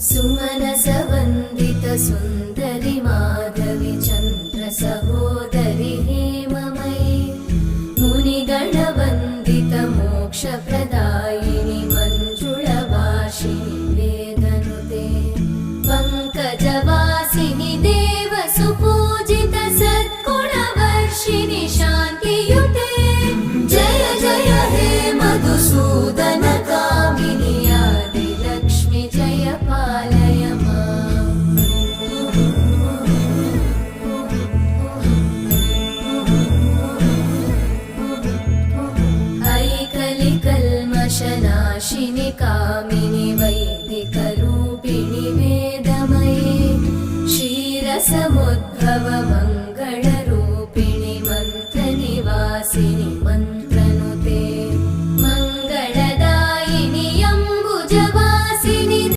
सुमनसवन्दित सुन्दरि माधवि चन्द्र सहोदरि हेममयि मुनिगणवन्दित मोक्षप्रदायिनि मञ्जुळभाषिणि वेदनुते पङ्कजवासिनि देवसुपूजित सद्गुणवर्षिणि शान्तियुते जय जय हे मधुसूदन कामिनि आदिलक्ष्मि जय पालय माम्। ऐकलिकल्मषनाशिनि कामिनि